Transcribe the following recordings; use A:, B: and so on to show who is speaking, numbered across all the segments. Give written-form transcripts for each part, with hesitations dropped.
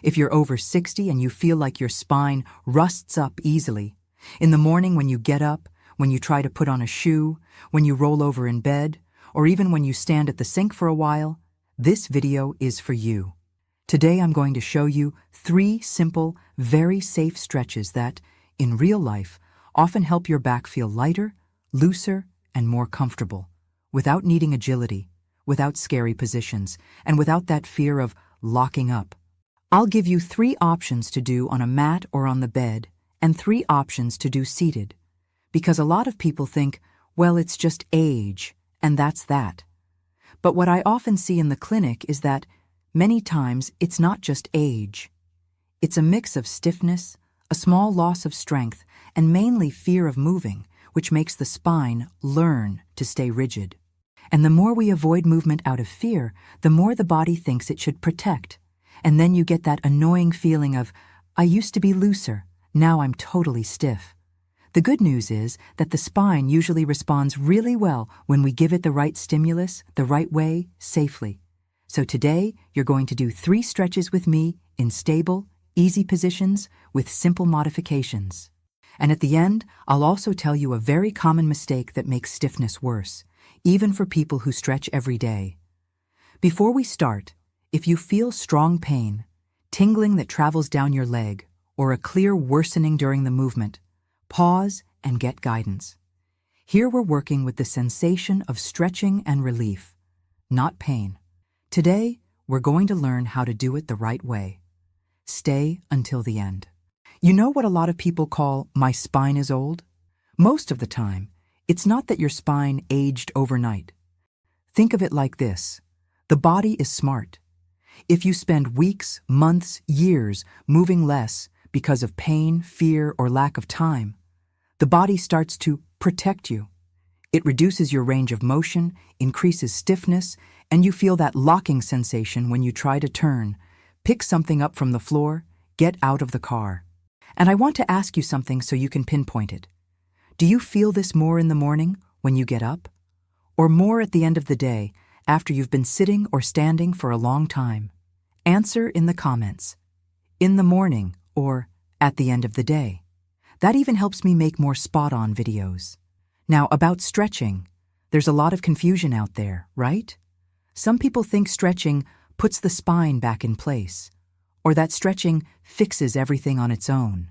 A: If you're over 60 and you feel like your spine rusts up easily, in the morning when you get up, when you try to put on a shoe, when you roll over in bed, or even when you stand at the sink for a while, this video is for you. Today I'm going to show you 3 simple, very safe stretches that, in real life, often help your back feel lighter, looser, and more comfortable, without needing agility, without scary positions, and without that fear of locking up. I'll give you 3 options to do on a mat or on the bed, and 3 options to do seated. Because a lot of people think, well, it's just age, and that's that. But what I often see in the clinic is that many times it's not just age. It's a mix of stiffness, a small loss of strength, and mainly fear of moving, which makes the spine learn to stay rigid. And the more we avoid movement out of fear, the more the body thinks it should protect. And then you get that annoying feeling of, I used to be looser, now I'm totally stiff. The good news is that the spine usually responds really well when we give it the right stimulus, the right way, safely. So today, you're going to do 3 stretches with me in stable, easy positions with simple modifications. And at the end, I'll also tell you a very common mistake that makes stiffness worse, even for people who stretch every day. Before we start, if you feel strong pain, tingling that travels down your leg, or a clear worsening during the movement, pause and get guidance. Here we're working with the sensation of stretching and relief, not pain. Today, we're going to learn how to do it the right way. Stay until the end. You know what a lot of people call my spine is old? Most of the time, it's not that your spine aged overnight. Think of it like this. The body is smart. If you spend weeks, months, years moving less because of pain, fear, or lack of time, the body starts to protect you. It reduces your range of motion, increases stiffness, and you feel that locking sensation when you try to turn, pick something up from the floor, get out of the car. And I want to ask you something so you can pinpoint it. Do you feel this more in the morning when you get up? Or more at the end of the day after you've been sitting or standing for a long time? Answer in the comments. In the morning or at the end of the day. That even helps me make more spot-on videos. Now, about stretching, there's a lot of confusion out there, right? Some people think stretching puts the spine back in place, or that stretching fixes everything on its own.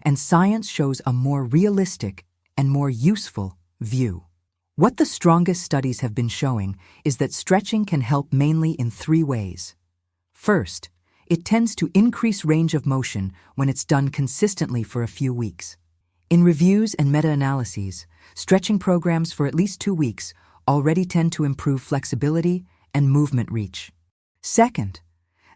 A: And science shows a more realistic and more useful view. What the strongest studies have been showing is that stretching can help mainly in 3 ways. First, it tends to increase range of motion when it's done consistently for a few weeks. In reviews and meta-analyses, stretching programs for at least 2 weeks already tend to improve flexibility and movement reach. Second,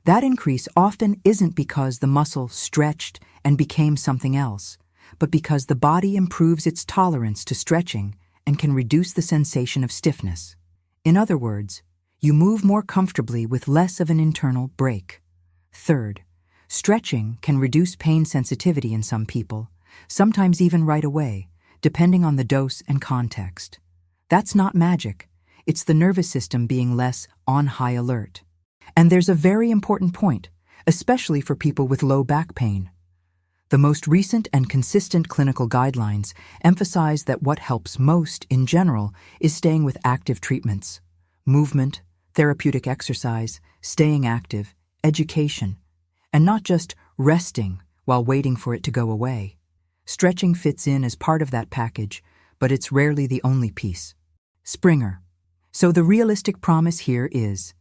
A: that increase often isn't because the muscle stretched and became something else, but because the body improves its tolerance to stretching and can reduce the sensation of stiffness. In other words, you move more comfortably with less of an internal break. Third, stretching can reduce pain sensitivity in some people, sometimes even right away, depending on the dose and context. That's not magic. It's the nervous system being less on high alert. And there's a very important point, especially for people with low back pain. The most recent and consistent clinical guidelines emphasize that what helps most, in general, is staying with active treatments, movement, therapeutic exercise, staying active, education, and not just resting while waiting for it to go away. Stretching fits in as part of that package, but it's rarely the only piece. Springer. So the realistic promise here is,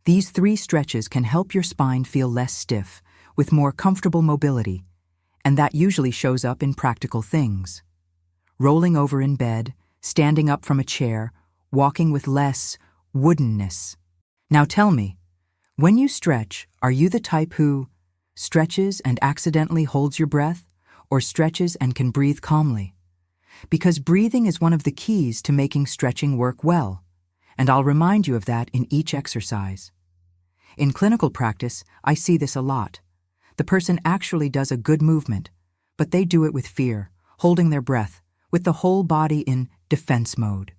A: these 3 stretches can help your spine feel less stiff, with more comfortable mobility, and that usually shows up in practical things. Rolling over in bed, standing up from a chair, walking with less woodenness. Now tell me, when you stretch, are you the type who stretches and accidentally holds your breath, or stretches and can breathe calmly? Because breathing is one of the keys to making stretching work well, and I'll remind you of that in each exercise. In clinical practice, I see this a lot. The person actually does a good movement, but they do it with fear, holding their breath, with the whole body in defense mode.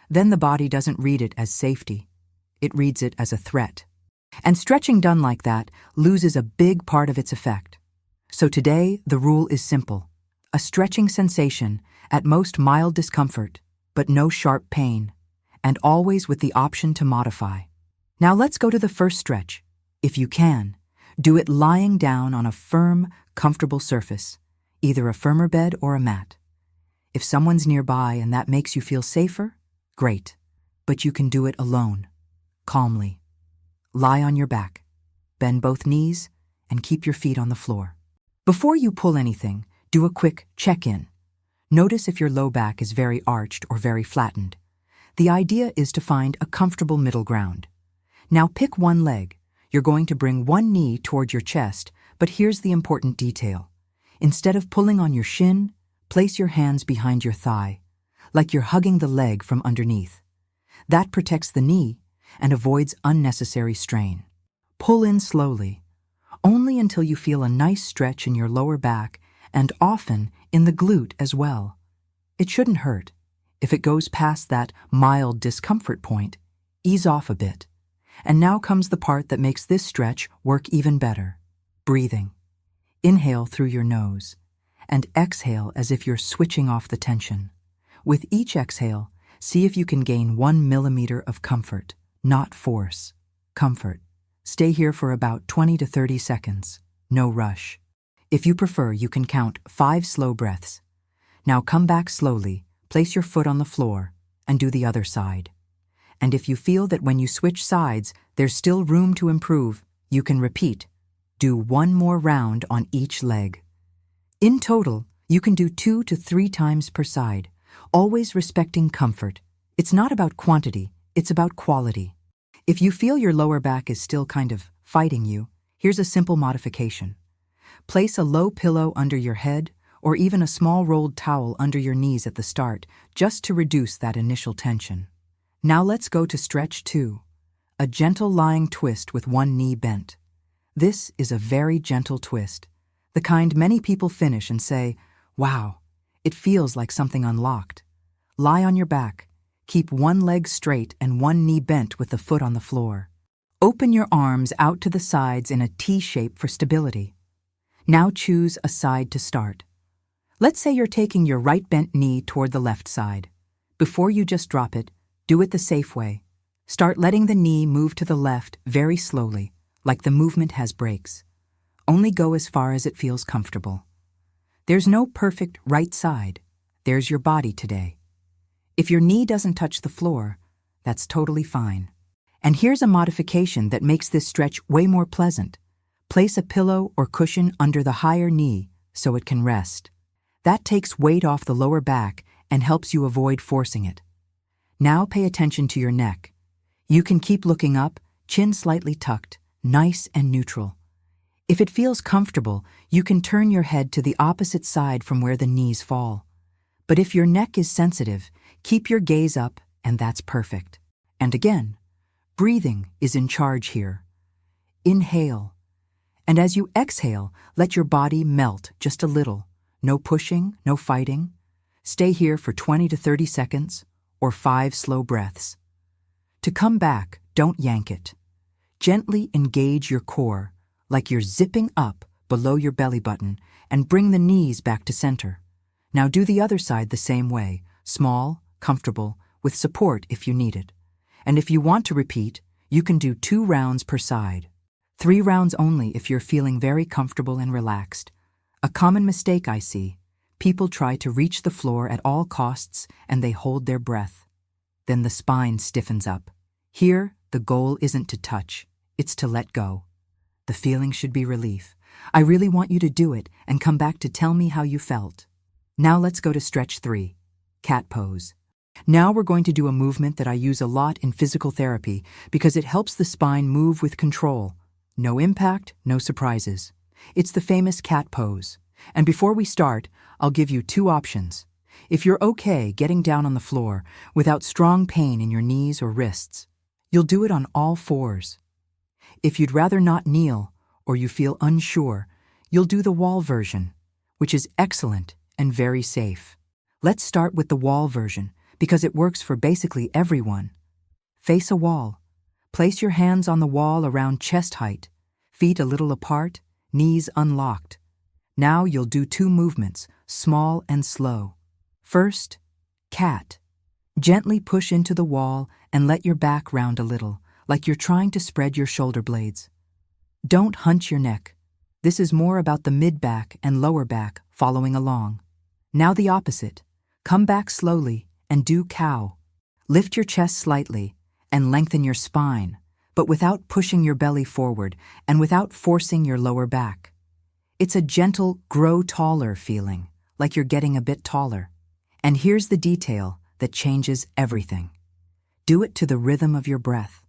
A: Then the body doesn't read it as safety. It reads it as a threat. And stretching done like that loses a big part of its effect. So today, the rule is simple. A stretching sensation, at most mild discomfort, but no sharp pain, and always with the option to modify. Now let's go to the first stretch. If you can, do it lying down on a firm, comfortable surface, either a firmer bed or a mat. If someone's nearby and that makes you feel safer, great, but you can do it alone, calmly. Lie on your back, bend both knees, and keep your feet on the floor. Before you pull anything, do a quick check-in. Notice if your low back is very arched or very flattened. The idea is to find a comfortable middle ground. Now pick one leg. You're going to bring one knee toward your chest, but here's the important detail. Instead of pulling on your shin, place your hands behind your thigh, like you're hugging the leg from underneath. That protects the knee and avoids unnecessary strain. Pull in slowly, only until you feel a nice stretch in your lower back and often in the glute as well. It shouldn't hurt. If it goes past that mild discomfort point, ease off a bit. And now comes the part that makes this stretch work even better. Breathing. Inhale through your nose and exhale as if you're switching off the tension. With each exhale, see if you can gain 1 millimeter of comfort, not force. Comfort. Stay here for about 20 to 30 seconds. No rush. If you prefer, you can count 5 slow breaths. Now come back slowly, place your foot on the floor, and do the other side. And if you feel that when you switch sides, there's still room to improve, you can repeat. Do 1 more round on each leg. In total, you can do 2 to 3 times per side, always respecting comfort. It's not about quantity, it's about quality. If you feel your lower back is still kind of fighting you, here's a simple modification. Place a low pillow under your head or even a small rolled towel under your knees at the start, just to reduce that initial tension. Now let's go to stretch 2, a gentle lying twist with one knee bent. This is a very gentle twist, the kind many people finish and say, "Wow, it feels like something unlocked." Lie on your back, keep one leg straight and one knee bent with the foot on the floor. Open your arms out to the sides in a T shape for stability. Now choose a side to start. Let's say you're taking your right bent knee toward the left side. Before you just drop it, do it the safe way. Start letting the knee move to the left very slowly, like the movement has brakes. Only go as far as it feels comfortable. There's no perfect right side. There's your body today. If your knee doesn't touch the floor, that's totally fine. And here's a modification that makes this stretch way more pleasant. Place a pillow or cushion under the higher knee so it can rest. That takes weight off the lower back and helps you avoid forcing it. Now pay attention to your neck. You can keep looking up, chin slightly tucked, nice and neutral. If it feels comfortable, you can turn your head to the opposite side from where the knees fall. But if your neck is sensitive, keep your gaze up, and that's perfect. And again, breathing is in charge here. Inhale. And as you exhale, let your body melt just a little. No pushing, no fighting. Stay here for 20 to 30 seconds, or 5 slow breaths. To come back, don't yank it. Gently engage your core, like you're zipping up below your belly button, and bring the knees back to center. Now do the other side the same way, small, comfortable, with support if you need it. And if you want to repeat, you can do 2 rounds per side. 3 rounds only if you're feeling very comfortable and relaxed. A common mistake I see. People try to reach the floor at all costs and they hold their breath. Then the spine stiffens up. Here, the goal isn't to touch, it's to let go. The feeling should be relief. I really want you to do it and come back to tell me how you felt. Now let's go to stretch 3, cat pose. Now we're going to do a movement that I use a lot in physical therapy because it helps the spine move with control. No impact, no surprises. It's the famous cat pose. And before we start, I'll give you 2 options. If you're okay getting down on the floor without strong pain in your knees or wrists, you'll do it on all 4s. If you'd rather not kneel or you feel unsure, you'll do the wall version, which is excellent and very safe. Let's start with the wall version because it works for basically everyone. Face a wall. Place your hands on the wall around chest height, feet a little apart, knees unlocked. Now you'll do 2 movements, small and slow. First, cat. Gently push into the wall and let your back round a little, like you're trying to spread your shoulder blades. Don't hunch your neck. This is more about the mid-back and lower back following along. Now the opposite. Come back slowly and do cow. Lift your chest slightly and lengthen your spine, but without pushing your belly forward and without forcing your lower back. It's a gentle, grow taller feeling, like you're getting a bit taller. And here's the detail that changes everything. Do it to the rhythm of your breath.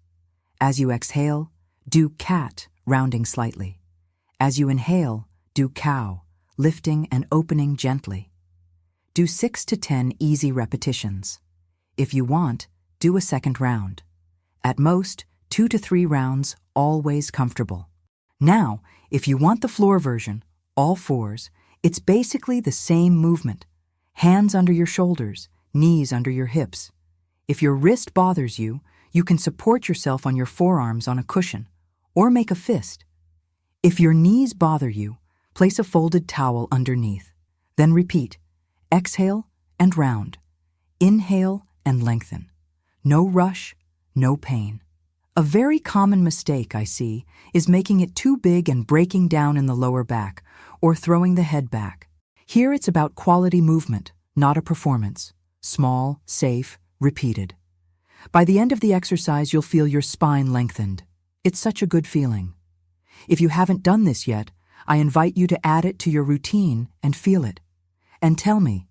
A: As you exhale, do cat, rounding slightly. As you inhale, do cow, lifting and opening gently. Do 6 to 10 easy repetitions. If you want, do a second round. At most, 2 to 3 rounds, always comfortable. Now, if you want the floor version, all fours, it's basically the same movement. Hands under your shoulders, knees under your hips. If your wrist bothers you, you can support yourself on your forearms on a cushion, or make a fist. If your knees bother you, place a folded towel underneath. Then repeat. Exhale and round. Inhale and lengthen. No rush, no pain. A very common mistake I see is making it too big and breaking down in the lower back, or throwing the head back. Here it's about quality movement, not a performance. Small, safe, repeated. By the end of the exercise, you'll feel your spine lengthened. It's such a good feeling. If you haven't done this yet, I invite you to add it to your routine and feel it. And tell me,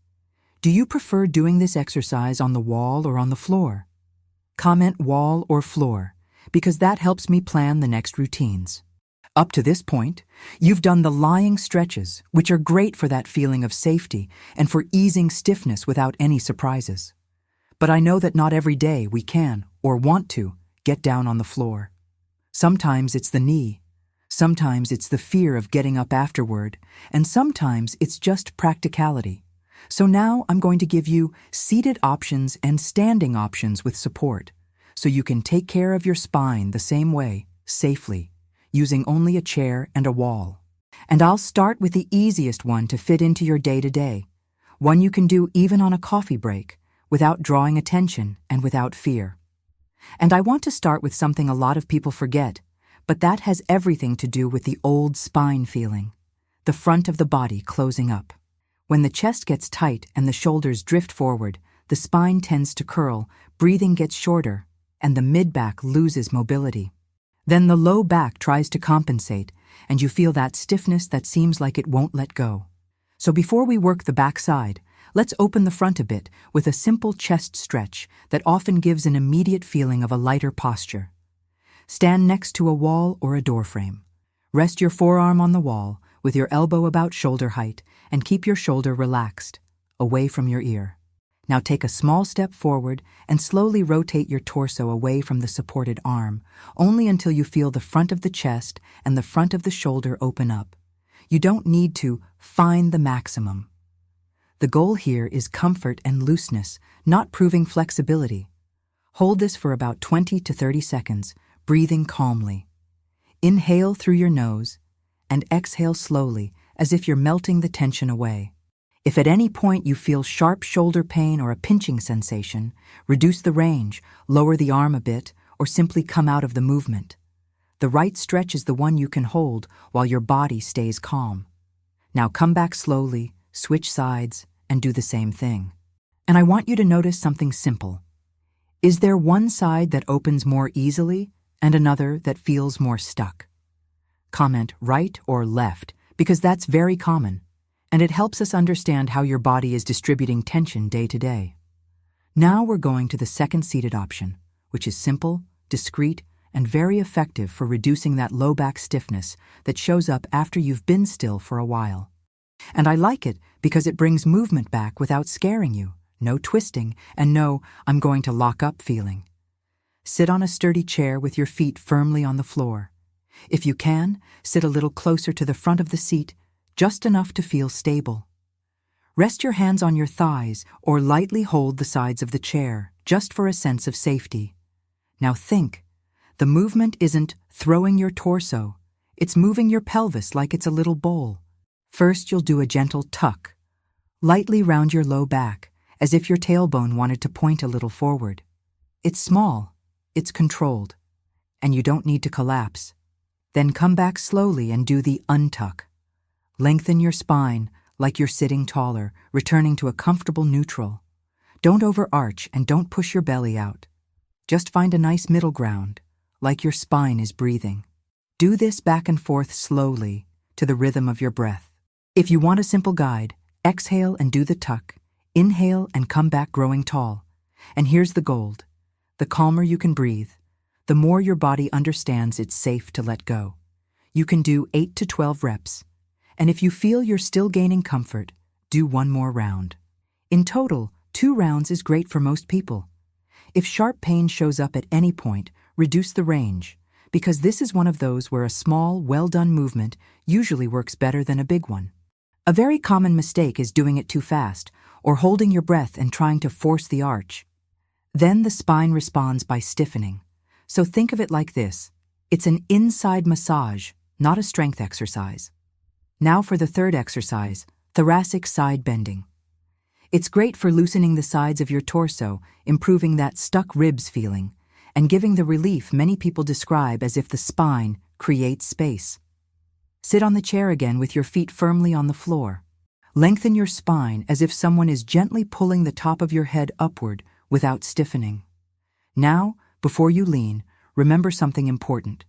A: do you prefer doing this exercise on the wall or on the floor? Comment wall or floor, because that helps me plan the next routines. Up to this point, you've done the lying stretches, which are great for that feeling of safety and for easing stiffness without any surprises. But I know that not every day we can, or want to, get down on the floor. Sometimes it's the knee, sometimes it's the fear of getting up afterward, and sometimes it's just practicality. So now I'm going to give you seated options and standing options with support, so you can take care of your spine the same way, safely, using only a chair and a wall. And I'll start with the easiest one to fit into your day-to-day, one you can do even on a coffee break, without drawing attention and without fear. And I want to start with something a lot of people forget, but that has everything to do with the old spine feeling, the front of the body closing up. When the chest gets tight and the shoulders drift forward, the spine tends to curl, breathing gets shorter, and the mid-back loses mobility. Then the low back tries to compensate, and you feel that stiffness that seems like it won't let go. So before we work the back side, let's open the front a bit with a simple chest stretch that often gives an immediate feeling of a lighter posture. Stand next to a wall or a door frame. Rest your forearm on the wall with your elbow about shoulder height and keep your shoulder relaxed, away from your ear. Now take a small step forward and slowly rotate your torso away from the supported arm, only until you feel the front of the chest and the front of the shoulder open up. You don't need to find the maximum. The goal here is comfort and looseness, not proving flexibility. Hold this for about 20 to 30 seconds, breathing calmly. Inhale through your nose and exhale slowly as if you're melting the tension away. If at any point you feel sharp shoulder pain or a pinching sensation, reduce the range, lower the arm a bit, or simply come out of the movement. The right stretch is the one you can hold while your body stays calm. Now come back slowly, switch sides, and do the same thing. And I want you to notice something simple. Is there one side that opens more easily and another that feels more stuck? Comment right or left, because that's very common, and it helps us understand how your body is distributing tension day to day. Now we're going to the second seated option, which is simple, discreet, and very effective for reducing that low back stiffness that shows up after you've been still for a while. And I like it because it brings movement back without scaring you. No twisting, and no, I'm going to lock up feeling. Sit on a sturdy chair with your feet firmly on the floor. If you can, sit a little closer to the front of the seat, just enough to feel stable. Rest your hands on your thighs or lightly hold the sides of the chair, just for a sense of safety. Now think, The movement isn't throwing your torso, it's moving your pelvis like it's a little bowl. First, you'll do a gentle tuck, lightly round your low back, as if your tailbone wanted to point a little forward. It's small, it's controlled, and you don't need to collapse. Then come back slowly and do the untuck. Lengthen your spine like you're sitting taller, returning to a comfortable neutral. Don't overarch and don't push your belly out. Just find a nice middle ground, like your spine is breathing. Do this back and forth slowly, to the rhythm of your breath. If you want a simple guide, exhale and do the tuck, inhale and come back growing tall. And here's the gold. The calmer you can breathe, the more your body understands it's safe to let go. You can do 8 to 12 reps. And if you feel you're still gaining comfort, do one more round. In total, 2 rounds is great for most people. If sharp pain shows up at any point, reduce the range, because this is one of those where a small, well-done movement usually works better than a big one. A very common mistake is doing it too fast, or holding your breath and trying to force the arch. Then the spine responds by stiffening. So think of it like this. It's an inside massage, not a strength exercise. Now for the third exercise, thoracic side bending. It's great for loosening the sides of your torso, improving that stuck ribs feeling, and giving the relief many people describe as if the spine creates space. Sit on the chair again with your feet firmly on the floor. Lengthen your spine as if someone is gently pulling the top of your head upward without stiffening. Now, before you lean, remember something important.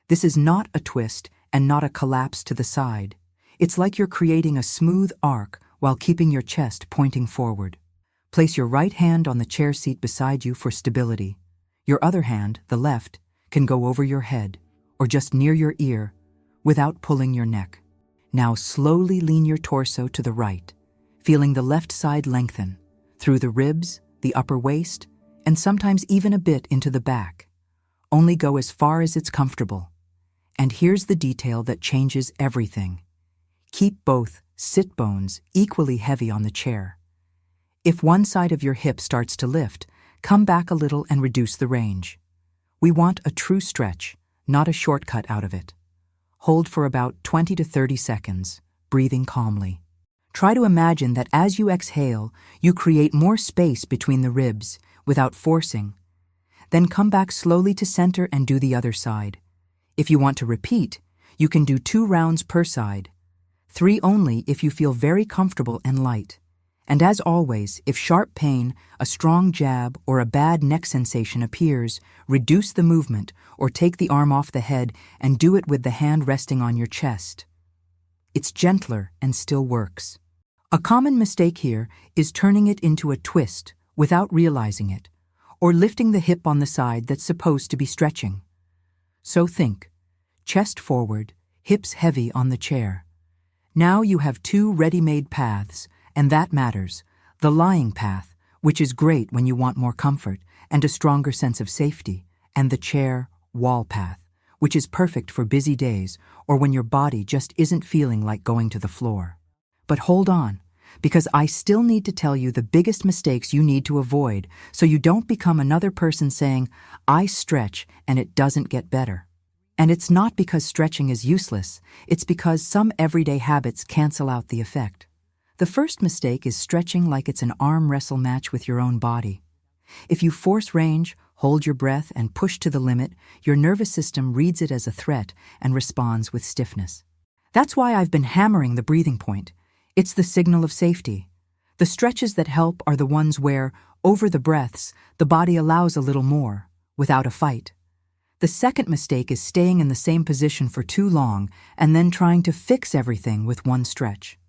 A: This is not a twist and not a collapse to the side. It's like you're creating a smooth arc while keeping your chest pointing forward. Place your right hand on the chair seat beside you for stability. Your other hand, the left, can go over your head or just near your ear without pulling your neck. Now slowly lean your torso to the right, feeling the left side lengthen through the ribs, the upper waist, and sometimes even a bit into the back. Only go as far as it's comfortable. And here's the detail that changes everything. Keep both sit bones equally heavy on the chair. If one side of your hip starts to lift, come back a little and reduce the range. We want a true stretch, not a shortcut out of it. Hold for about 20 to 30 seconds, breathing calmly. Try to imagine that as you exhale, you create more space between the ribs without forcing. Then come back slowly to center and do the other side. If you want to repeat, you can do 2 rounds per side. 3 only if you feel very comfortable and light. And as always, if sharp pain, a strong jab, or a bad neck sensation appears, reduce the movement or take the arm off the head and do it with the hand resting on your chest. It's gentler and still works. A common mistake here is turning it into a twist without realizing it, or lifting the hip on the side that's supposed to be stretching. So think, chest forward, hips heavy on the chair. Now you have 2 ready-made paths, and that matters. The lying path, which is great when you want more comfort and a stronger sense of safety, and the chair, wall path, which is perfect for busy days or when your body just isn't feeling like going to the floor. But hold on, because I still need to tell you the biggest mistakes you need to avoid so you don't become another person saying, "I stretch and it doesn't get better." And it's not because stretching is useless, it's because some everyday habits cancel out the effect. The first mistake is stretching like it's an arm wrestle match with your own body. If you force range, hold your breath, and push to the limit, your nervous system reads it as a threat and responds with stiffness. That's why I've been hammering the breathing point. It's the signal of safety. The stretches that help are the ones where, over the breaths, the body allows a little more, without a fight. The second mistake is staying in the same position for too long and then trying to fix everything with one stretch.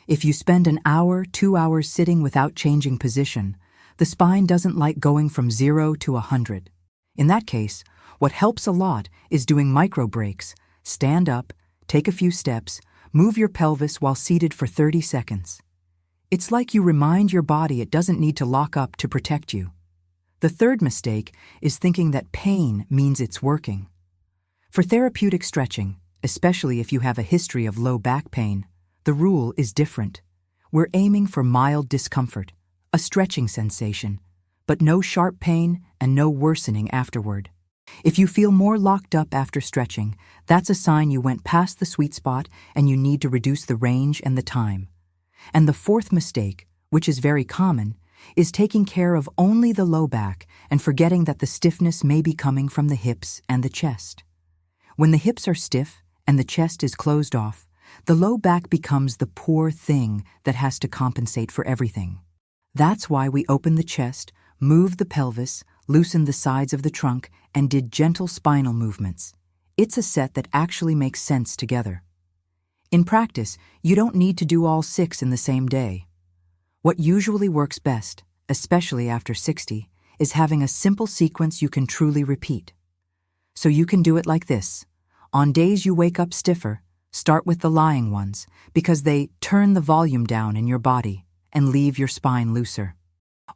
A: If you spend an hour, 2 hours sitting without changing position, the spine doesn't like going from 0 to 100. In that case, what helps a lot is doing micro breaks. Stand up, take a few steps, move your pelvis while seated for 30 seconds. It's like you remind your body it doesn't need to lock up to protect you. The third mistake is thinking that pain means it's working. For therapeutic stretching, especially if you have a history of low back pain, the rule is different. We're aiming for mild discomfort, a stretching sensation, but no sharp pain and no worsening afterward. If you feel more locked up after stretching, that's a sign you went past the sweet spot and you need to reduce the range and the time. And the fourth mistake, which is very common, is taking care of only the low back and forgetting that the stiffness may be coming from the hips and the chest. When the hips are stiff and the chest is closed off, the low back becomes the poor thing that has to compensate for everything. That's why we opened the chest, moved the pelvis, loosened the sides of the trunk, and did gentle spinal movements. It's a set that actually makes sense together. In practice, you don't need to do all 6 in the same day. What usually works best, especially after 60, is having a simple sequence you can truly repeat. So you can do it like this. On days you wake up stiffer, start with the lying ones, because they turn the volume down in your body and leave your spine looser.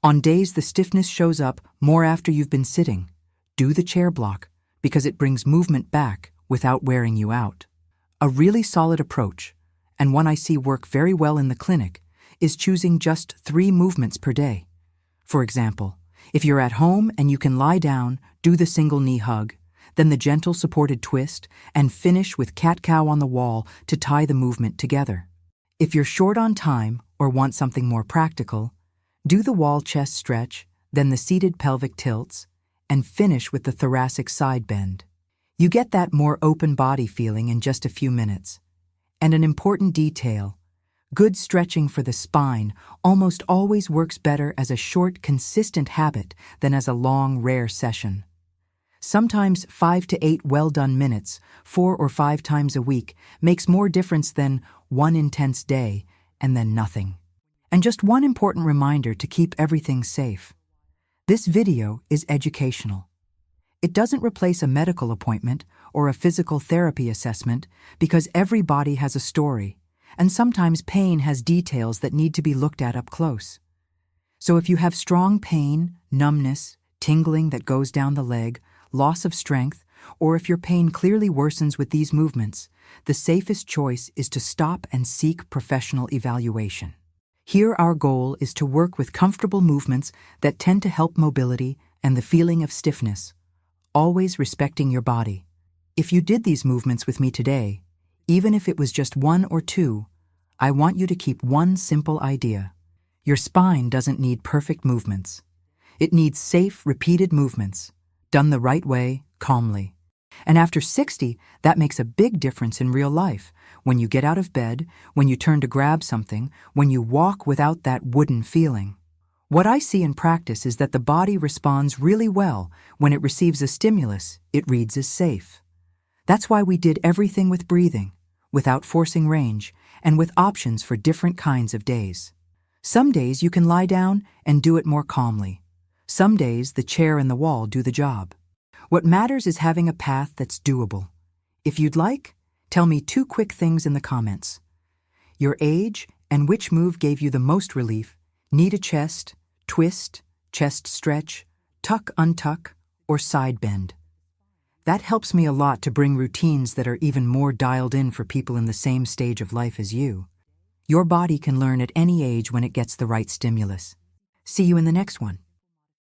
A: On days the stiffness shows up more after you've been sitting, do the chair block, because it brings movement back without wearing you out. A really solid approach, and one I see work very well in the clinic, is choosing just 3 movements per day. For example, if you're at home and you can lie down, do the single knee hug, then the gentle supported twist, and finish with cat-cow on the wall to tie the movement together. If you're short on time or want something more practical, do the wall chest stretch, then the seated pelvic tilts, and finish with the thoracic side bend. You get that more open body feeling in just a few minutes. And an important detail, good stretching for the spine almost always works better as a short, consistent habit than as a long, rare session. Sometimes 5 to 8 well-done minutes, 4 or 5 times a week, makes more difference than one intense day and then nothing. And just one important reminder to keep everything safe. This video is educational. It doesn't replace a medical appointment or a physical therapy assessment because every body has a story, and sometimes pain has details that need to be looked at up close. So if you have strong pain, numbness, tingling that goes down the leg, loss of strength, or if your pain clearly worsens with these movements, the safest choice is to stop and seek professional evaluation. Here our goal is to work with comfortable movements that tend to help mobility and the feeling of stiffness, always respecting your body. If you did these movements with me today, even if it was just 1 or 2, I want you to keep one simple idea. Your spine doesn't need perfect movements. It needs safe, repeated movements, done the right way, calmly. And after 60, that makes a big difference in real life. When you get out of bed, when you turn to grab something, when you walk without that wooden feeling. What I see in practice is that the body responds really well when it receives a stimulus it reads as safe. That's why we did everything with breathing, without forcing range, and with options for different kinds of days. Some days you can lie down and do it more calmly. Some days the chair and the wall do the job. What matters is having a path that's doable. If you'd like, tell me 2 quick things in the comments. Your age and which move gave you the most relief, knee to chest, twist, chest stretch, tuck untuck, or side bend. That helps me a lot to bring routines that are even more dialed in for people in the same stage of life as you. Your body can learn at any age when it gets the right stimulus. See you in the next one.